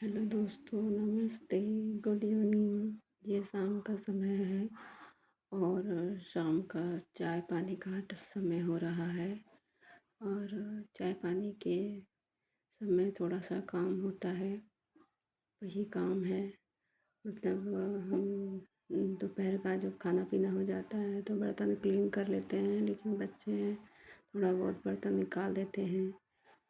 Hello दोस्तों, नमस्ते, good evening. ये शाम का समय है और शाम का चाय पानी का समय हो रहा है। और चाय पानी के समय थोड़ा सा काम होता है, वही काम है। मतलब हम दोपहर का जब खाना पीना हो जाता है तो बर्तन क्लीन कर लेते हैं, लेकिन बच्चे हैं थोड़ा बहुत बर्तन निकाल देते हैं।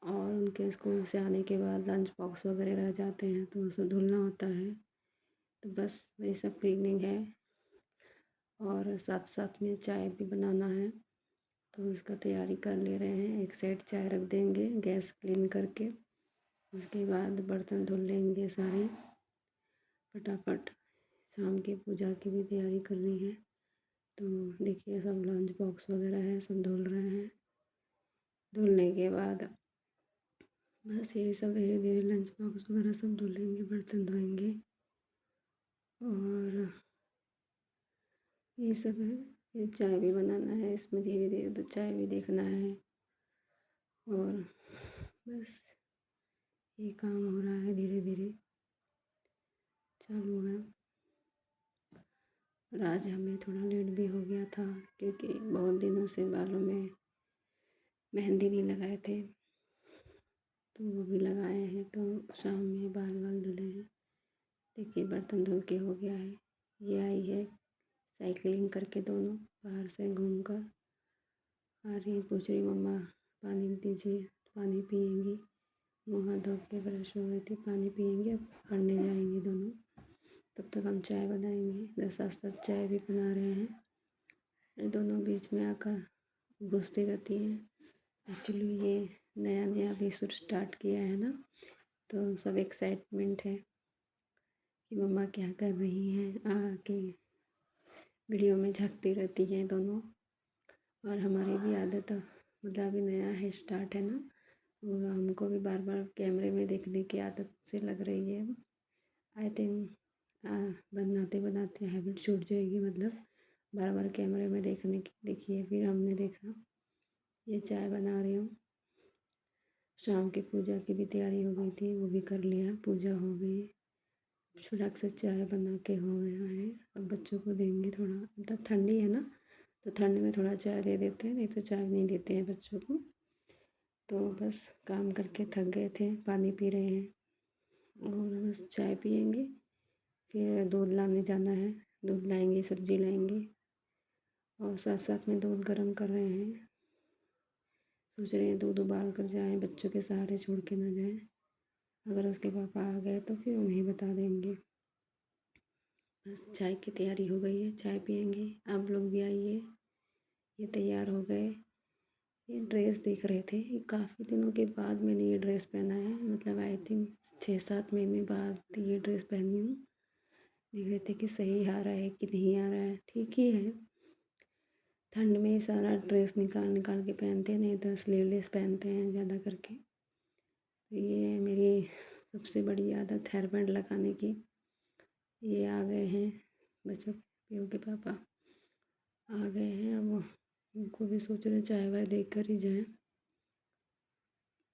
और उनके स्कूल से आने के बाद लंच बॉक्स वगैरह रह जाते हैं तो उसे धुलना होता है। तो बस वही सब क्लीनिंग है और साथ साथ में चाय भी बनाना है, तो उसका तैयारी कर ले रहे हैं। एक साइड चाय रख देंगे गैस क्लीन करके, उसके बाद बर्तन धुल लेंगे सारे फटाफट। शाम की पूजा की भी तैयारी करनी है, तो देखिए सब लंच बॉक्स वगैरह है, सब धुल रहे हैं। धुलने के बाद बस यही सब धीरे धीरे लंच बॉक्स वगैरह सब धुलेंगे, बर्तन धोएंगे और ये सब है। ये चाय भी बनाना है, इसमें धीरे धीरे तो चाय भी देखना है और बस ये काम हो रहा है, धीरे धीरे चालू है। और आज हमें थोड़ा लेट भी हो गया था क्योंकि बहुत दिनों से बालों में मेहंदी नहीं लगाए थे, तो वो भी लगाए हैं। तो शाम में बाल धुले हैं। देखिए बर्तन धुल के हो गया है। ये आई है साइकिलिंग करके, दोनों बाहर से घूम कर आ रही, पूछ रही मम्मा पानी दीजिए, पानी पियेंगी। मुँह हाथ धो के ब्रश हो गई थी, पानी पियेंगे, अब पढ़ने जाएंगी दोनों। तब तक हम चाय बनाएंगे। साथ साथ चाय भी बना रहे हैं। ये दोनों बीच में आकर घुसती रहती हैं। एक्चुअली ये नया नया अभी शुरू स्टार्ट किया है ना, तो सब एक्साइटमेंट है कि मम्मा क्या कर रही हैं। आके वीडियो में झांकती रहती हैं दोनों। और हमारी भी आदत मतलब अभी नया है, स्टार्ट है ना, वो हमको भी बार बार कैमरे में देखने की आदत से लग रही है। आई थिंक बनाते बनाते हैबिट छूट जाएगी, मतलब बार बार कैमरे में देखने की। देखिए फिर हमने देखा, ये चाय बना रही हूँ। शाम की पूजा की भी तैयारी हो गई थी, वो भी कर लिया, पूजा हो गई। फटाक से चाय बना के हो गया है। अब बच्चों को देंगे थोड़ा, मतलब ठंडी है ना, तो ठंड में थोड़ा चाय दे देते हैं, नहीं तो चाय नहीं देते हैं बच्चों को। तो बस काम करके थक गए थे, पानी पी रहे हैं और बस चाय पियेंगे। फिर दूध लाने जाना है, दूध लाएंगे, सब्जी लाएंगे और साथ साथ में दूध गर्म कर रहे हैं। सोच रहे हैं दूध उबाल कर जाएँ, बच्चों के सहारे छोड़ के ना जाएँ। अगर उसके पापा आ गए तो फिर उन्हें बता देंगे। बस चाय की तैयारी हो गई है, चाय पियेंगे। आप लोग भी आइए। ये तैयार हो गए। ये ड्रेस देख रहे थे, काफ़ी दिनों के बाद मैंने ये ड्रेस पहना है, मतलब आई थिंक 6-7 महीने बाद ये ड्रेस पहनी हूँ। देख रहे थे कि सही आ रहा है कि नहीं आ रहा है। ठीक ही है, ठंड में सारा ड्रेस निकाल निकाल के पहनते हैं, नहीं तो स्लीवलेस पहनते हैं ज़्यादा करके। तो ये है मेरी सबसे बड़ी आदत, हेयर बैंड लगाने की। ये आ गए हैं बच्चों के पीयू के पापा आ गए हैं। अब उनको भी सोच रहे चाय वाय देख कर ही जाएँ,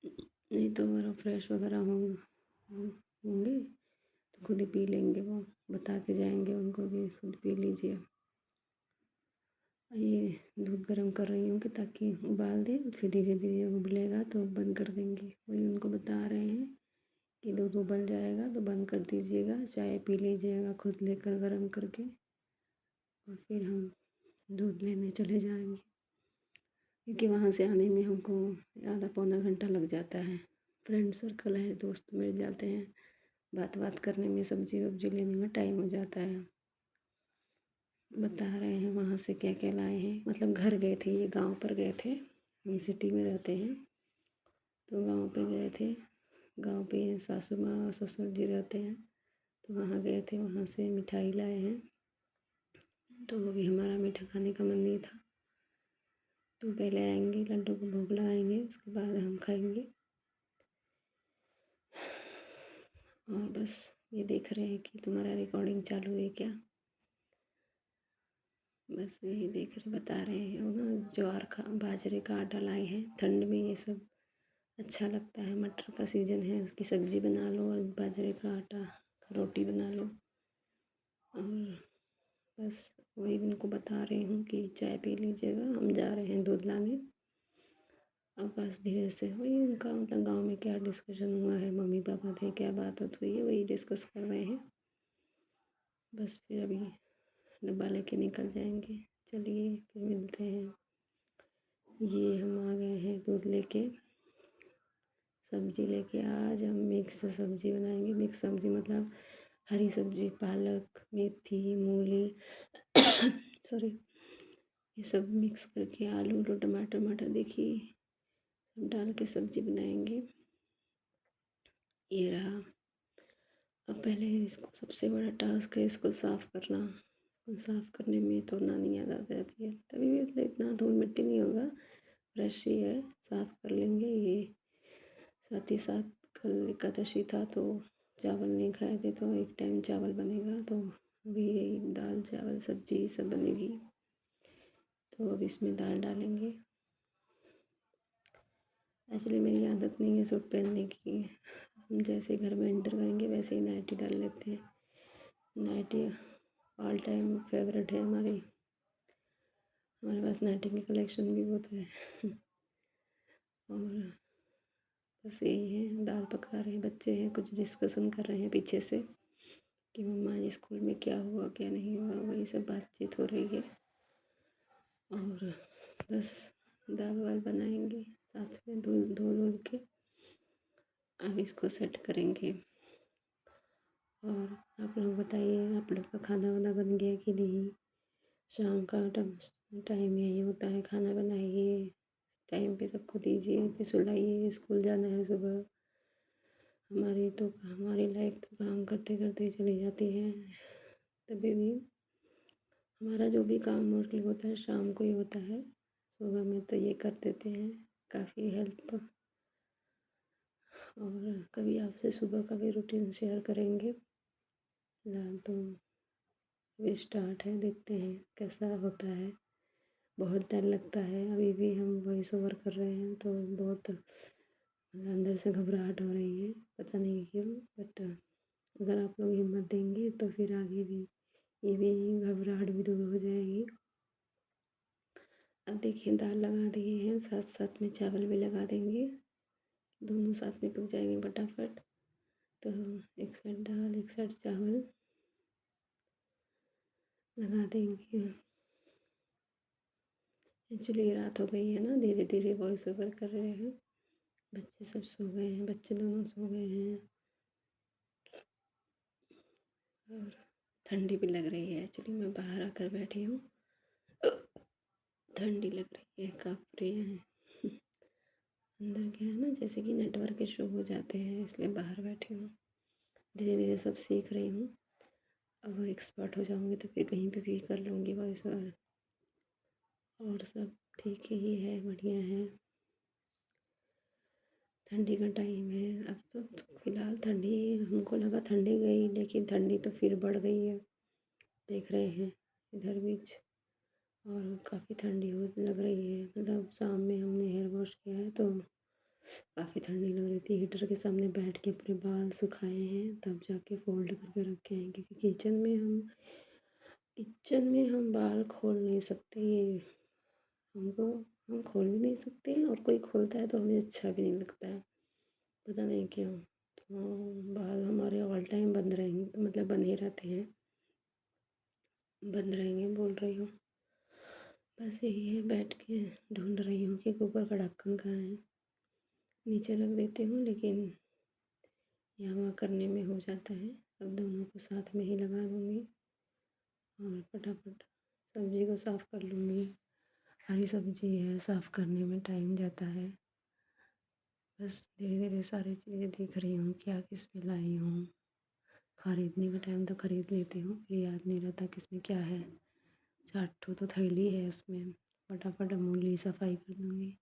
नहीं तो अगर फ्रेश वगैरह होंगे तो खुद ही पी लेंगे। वो बता के जाएंगे उनको कि खुद पी लीजिए। ये दूध गर्म कर रही हूँ कि ताकि उबाल दें, फिर धीरे धीरे उबलेगा तो बंद कर देंगे। वही उनको बता रहे हैं कि दूध उबल जाएगा तो बंद कर दीजिएगा, चाय पी लीजिएगा खुद लेकर गर्म करके, और फिर हम दूध लेने चले जाएंगे। क्योंकि वहाँ से आने में हमको आधा पौना घंटा लग जाता है। फ्रेंड सर्कल है, दोस्त मिल जाते हैं, बात बात करने में, सब्जी वब्जी लेने में टाइम हो जाता है। बता रहे हैं वहाँ से क्या क्या लाए हैं। मतलब घर गए थे, ये गांव पर गए थे, हम सिटी में रहते हैं तो गांव पे गए थे। गांव पे सासू माँ और ससुर जी रहते हैं, तो वहाँ गए थे, वहाँ से मिठाई लाए हैं। तो वो भी हमारा मीठा खाने का मन नहीं था, तो पहले आएंगे, लड्डू को भोग लगाएंगे, उसके बाद हम खाएंगे। और बस ये देख रहे हैं कि तुम्हारा रिकॉर्डिंग चालू है क्या। बस यही देख रहे, बता रहे हैं। और ना ज्वार का बाजरे का आटा लाए हैं, ठंड में ये सब अच्छा लगता है। मटर का सीज़न है, उसकी सब्ज़ी बना लो और बाजरे का आटा का रोटी बना लो। और बस वही उनको बता रही हूँ कि चाय पी लीजिएगा, हम जा रहे हैं दूध लाने। अब बस धीरे से वही उनका मतलब गाँव में क्या डिस्कशन हुआ है, मम्मी पापा थे, क्या बात होती हुई है, वही डिस्कस कर रहे हैं। बस फिर अभी डब्बा लेके निकल जाएंगे। चलिए फिर मिलते हैं। ये हम आ गए हैं दूध लेके, सब्जी लेके। आज हम मिक्स सब्जी बनाएंगे। मिक्स सब्जी मतलब हरी सब्जी, पालक, मेथी, मूली सॉरी, ये सब मिक्स करके आलू और टमाटर मटर देखिए सब डाल के सब्जी बनाएंगे। ये रहा। अब पहले इसको सबसे बड़ा टास्क है इसको साफ़ करना। इसको साफ़ करने में तो नानी याद आ जाती है। तभी भी मतलब इतना धूल मिट्टी नहीं होगा, ब्रश ही है, साफ़ कर लेंगे। ये साथ ही साथ कल एकादशी था तो चावल नहीं खाए थे, तो एक टाइम चावल बनेगा। तो अभी यही दाल चावल सब्जी सब बनेगी। तो अब इसमें दाल डालेंगे। एक्चुअली मेरी आदत नहीं है सूट पहनने की। हम जैसे घर में एंटर करेंगे वैसे ही नाइटी डाल लेते हैं। नाइटी ऑल टाइम फेवरेट है हमारी। हमारे पास नाइटी की कलेक्शन भी बहुत है और बस यही है। दाल पका रहे हैं, बच्चे हैं कुछ डिस्कशन कर रहे हैं पीछे से कि मम्मा आज स्कूल में क्या हुआ क्या नहीं हुआ, वही सब बातचीत हो रही है। और बस दाल वाल बनाएंगे साथ में धुल धुल के। अब इसको सेट करेंगे। और आप लोग बताइए, आप लोग का खाना वाना बन गया कि नहीं? शाम का टाइम यही होता है, खाना बनाइए, टाइम पे सबको दीजिए, फिर सुलाइए, स्कूल जाना है सुबह। हमारी लाइफ तो काम करते करते चली जाती है। तभी भी हमारा जो भी काम मोस्टली होता है शाम को ही होता है। सुबह में तो ये कर देते हैं काफ़ी हेल्प। और कभी आपसे सुबह का भी रूटीन शेयर करेंगे। फिलहाल तो अभी स्टार्ट है, देखते हैं कैसा होता है। बहुत डर लगता है, अभी भी हम वॉइस ओवर कर रहे हैं तो बहुत अंदर से घबराहट हो रही है, पता नहीं क्यों। बट अगर आप लोग हिम्मत देंगे तो फिर आगे भी ये भी घबराहट भी दूर हो जाएगी। अब देखिए दाल लगा दिए हैं, साथ साथ में चावल भी लगा देंगे, दोनों साथ में पक जाएंगे फटाफट। तो एक साइड दाल एक साइड चावल लगा देंगे। एक्चुअली रात हो गई है ना, धीरे धीरे वॉइस ओवर कर रहे हैं। बच्चे सब सो गए हैं, बच्चे दोनों सो गए हैं। और ठंडी भी लग रही है। एक्चुअली मैं बाहर आकर बैठी हूँ, ठंडी लग रही है, काँप रही है। अंदर क्या है ना, जैसे कि नेटवर्क इशू हो जाते हैं, इसलिए बाहर बैठी हूँ। धीरे धीरे सब सीख रही हूँ। अब एक्सपर्ट हो जाऊँगी तो फिर कहीं पे भी कर लूँगी वॉइस ओवर। और सब ठीक ही है, बढ़िया है। ठंडी का टाइम है अब तो फ़िलहाल ठंडी, हमको लगा ठंडी गई लेकिन ठंडी तो फिर बढ़ गई है। देख रहे हैं इधर बीच, और काफ़ी ठंडी हो लग रही है। मतलब शाम में हमने हेयर वॉश किया है तो काफ़ी ठंडी लग रही थी। हीटर के सामने बैठ के पूरे बाल सुखाए हैं, तब जाके फोल्ड करके रखे हैं, क्योंकि किचन में हम बाल खोल नहीं सकते। ये हमको हम खोल भी नहीं सकते और कोई खोलता है तो हमें अच्छा भी नहीं लगता है, पता नहीं क्यों। तो बाल हमारे ऑल टाइम बंद रहेंगे, मतलब बंधे रहते हैं, बंद रहेंगे बोल रही हूँ। बस यही है, बैठ के ढूंढ रही हूँ कि कुकर का ढक्कन कहाँ है। नीचे रख देती हूँ लेकिन यहाँ वहाँ करने में हो जाता है। अब दोनों को साथ में ही लगा दूँगी और फटाफट सब्ज़ी को साफ़ कर लूँगी। हरी सब्ज़ी है, साफ़ करने में टाइम जाता है। बस धीरे धीरे सारी चीज़ें देख रही हूँ, क्या किस में लाई हूँ। खरीदने का टाइम तो खरीद लेती हूँ, फिर याद नहीं रहता किसमें क्या है। 4 ठो तो थैली है उसमें, फटाफट मूली सफाई कर दूँगी।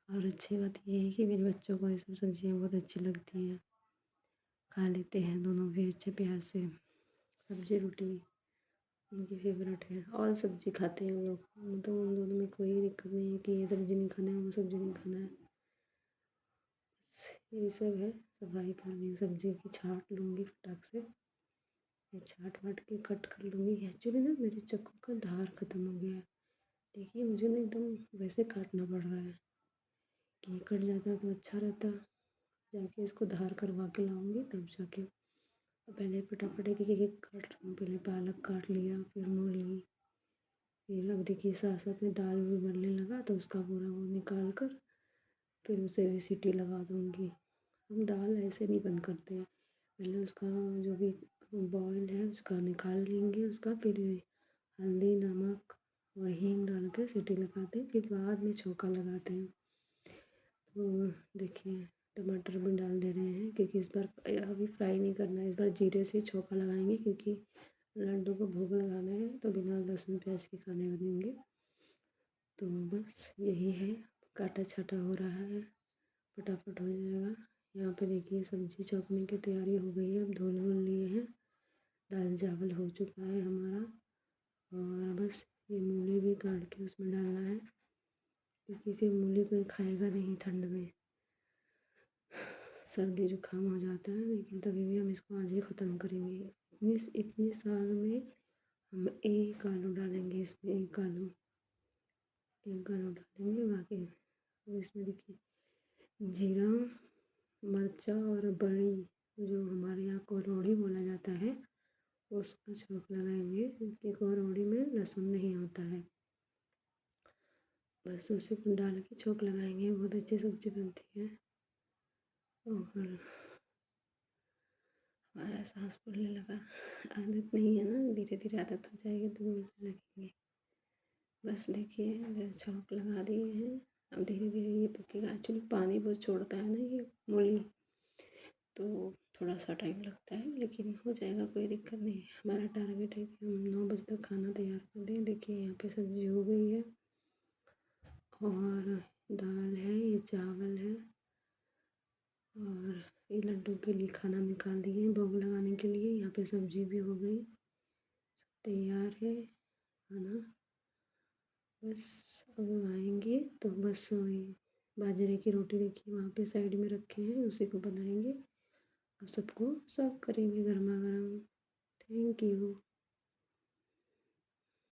और अच्छी बात ये है कि मेरे बच्चों को ये सब सब्ज़ियाँ बहुत अच्छी लगती हैं, खा लेते हैं दोनों भी अच्छे प्यार से। सब्ज़ी रोटी उनकी फेवरेट है, ऑल सब्ज़ी खाते हैं वो लोग। मतलब उन दोनों में कोई दिक्कत नहीं है कि ये सब्ज़ी नहीं खाना है वो सब्ज़ी नहीं खाना है। यही सब है, सफाई कर रही हूँ। सब्जी की छाँट लूँगी फटाक से, ये छाँट वाट के कट कर लूँगी। एक्चुअली ना मेरे चाकू का धार ख़त्म हो गया है। देखिए मुझे ना एकदम वैसे काटना पड़ रहा है कि कट जाता तो अच्छा रहता। जाके इसको धार करवा के लाऊँगी तब जाके। पहले फटाफट एक काट रही हूँ। पहले पालक काट लिया, फिर मूली, फिर अब देखिए साथ साथ में दाल भी बनने लगा तो उसका पूरा वो निकाल कर फिर उसे भी सीटी लगा दूँगी। हम दाल ऐसे नहीं बंद करते हैं, पहले उसका जो भी बॉयल है उसका निकाल लेंगे, उसका फिर हल्दी नमक और हींग डाल के सीटी लगाते हैं, फिर बाद में छौंका लगाते हैं। तो देखिए टमाटर भी डाल दे रहे हैं क्योंकि इस बार अभी फ्राई नहीं करना है, इस बार जीरे से छौंका लगाएंगे क्योंकि लड्डू को भोग लगाना है तो बिना लहसुन प्याज के खाने बनेंगे। तो बस यही है, काटा छाटा हो रहा है, फटाफट हो जाएगा। यहाँ पे देखिए सब्जी चौंकने की तैयारी हो गई है, अब धुल वुल लिए हैं, दाल चावल हो चुका है हमारा। और बस ये मूली भी काट के उसमें डालना है क्योंकि फिर मूली कोई खाएगा नहीं ठंड में, सर्दी जुकाम हो जाता है। लेकिन तभी भी हम इसको आज ही ख़त्म करेंगे। इतनी साग में हम एक आलू डालेंगे, इसमें एक आलू डालेंगे। बाकी इसमें देखिए जीरा मिर्चा और बड़ी जो हमारे यहाँ करोड़ी बोला जाता है उसका छौंक लगाएंगे क्योंकि करोड़ी में लहसुन नहीं होता है। बस उसी को डाल के छौंक लगाएंगे, बहुत अच्छी सब्ज़ी बनती है। और हमारा सांस फूलने लगा, आदत नहीं है ना, धीरे धीरे आदत हो जाएगी तो बोलने लगेंगे। बस देखिए छौंक लगा दिए हैं, अब धीरे धीरे ये पकेगा। एक्चुअली पानी बहुत छोड़ता है ना ये मूली, तो थोड़ा सा टाइम लगता है लेकिन हो जाएगा, कोई दिक्कत नहीं है। हमारा टारगेट है कि हम 9 बजे तक खाना तैयार कर दें। देखिए यहाँ पे सब्ज़ी हो गई है और दाल है, ये चावल है और ये लड्डू के लिए खाना निकाल दिए हैं भोग लगाने के लिए। यहाँ पे सब्ज़ी भी हो गई, सब तैयार है खाना। बस अब आएंगे तो बस वही बाजरे की रोटी देखिए वहाँ पे साइड में रखे हैं, उसी को बनाएंगे और सबको सर्व करेंगे गर्मा गर्म। Thank you.